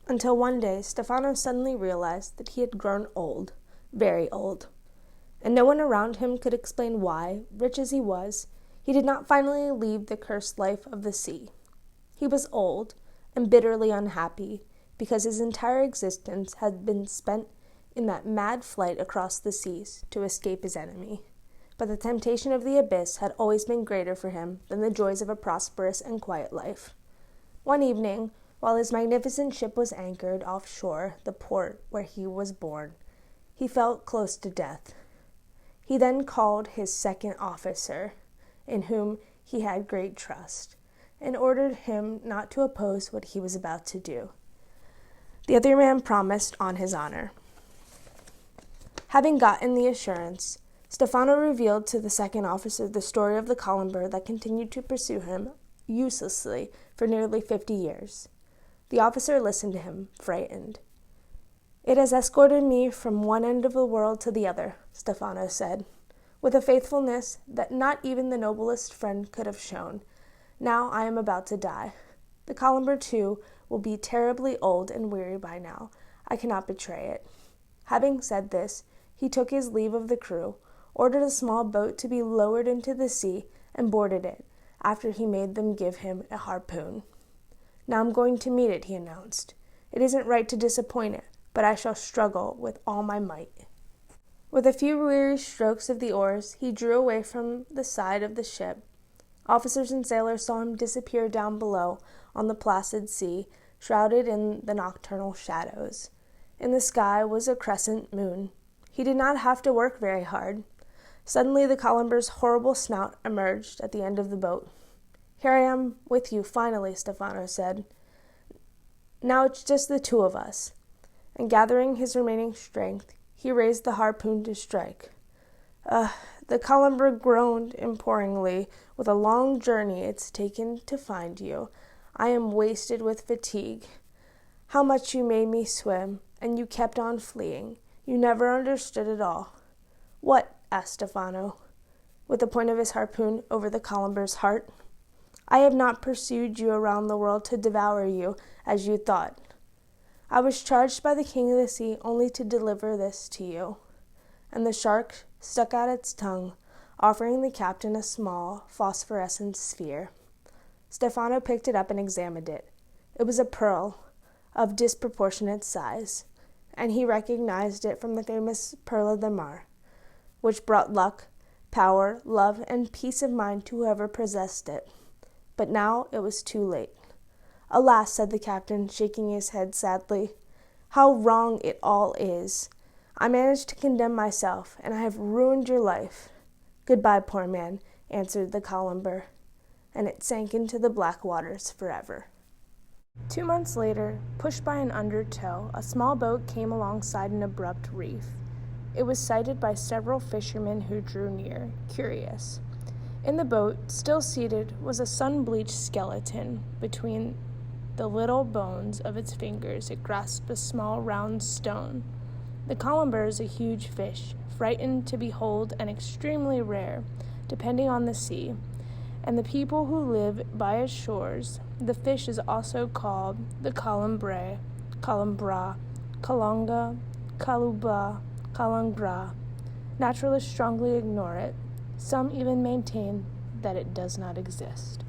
until one day Stefano suddenly realized that he had grown old, very old, and no one around him could explain why, rich as he was, he did not finally leave the cursed life of the sea. He was old and bitterly unhappy because his entire existence had been spent in that mad flight across the seas to escape his enemy. But the temptation of the abyss had always been greater for him than the joys of a prosperous and quiet life. One evening, while his magnificent ship was anchored offshore the port where he was born, he felt close to death. He then called his second officer, in whom he had great trust, and ordered him not to oppose what he was about to do. The other man promised on his honor. Having gotten the assurance, Stefano revealed to the second officer the story of the Colomber that continued to pursue him uselessly for nearly 50 years. The officer listened to him, frightened. "It has escorted me from one end of the world to the other," Stefano said, with a faithfulness that not even the noblest friend could have shown. "Now I am about to die. The Colomber, too, will be terribly old and weary by now. I cannot betray it." Having said this, he took his leave of the crew, ordered a small boat to be lowered into the sea, and boarded it, after he made them give him a harpoon. "Now I'm going to meet it," he announced. "It isn't right to disappoint it, but I shall struggle with all my might." With a few weary strokes of the oars, he drew away from the side of the ship. Officers and sailors saw him disappear down below on the placid sea, shrouded in the nocturnal shadows. In the sky was a crescent moon. He did not have to work very hard. Suddenly the Colomber's horrible snout emerged at the end of the boat. "Here I am with you finally," Stefano said. "Now it's just the two of us." And gathering his remaining strength, he raised the harpoon to strike. The Colomber groaned imploringly. "With a long journey it's taken to find you, I am wasted with fatigue. How much you made me swim, and you kept on fleeing. You never understood it all." "What?" asked Stefano, with the point of his harpoon over the Colomber's heart. "I have not pursued you around the world to devour you, as you thought. I was charged by the king of the sea only to deliver this to you." And the shark stuck out its tongue, offering the captain a small, phosphorescent sphere. Stefano picked it up and examined it. It was a pearl, of disproportionate size, and he recognized it from the famous Perla de Mar, which brought luck, power, love, and peace of mind to whoever possessed it. But now it was too late. "Alas," said the captain, shaking his head sadly, "how wrong it all is! I managed to condemn myself, and I have ruined your life." "Goodbye, poor man," answered the Colomber, and it sank into the black waters forever. 2 months later, pushed by an undertow, a small boat came alongside an abrupt reef. It was sighted by several fishermen who drew near, curious. In the boat, still seated, was a sun-bleached skeleton. Between the little bones of its fingers, it grasped a small round stone. The Colomber is a huge fish, frightened to behold and extremely rare, depending on the sea, and the people who live by its shores. The fish is also called the Colombre, Colombra, Colonga, Caluba, Calangra. Naturalists strongly ignore it. Some even maintain that it does not exist.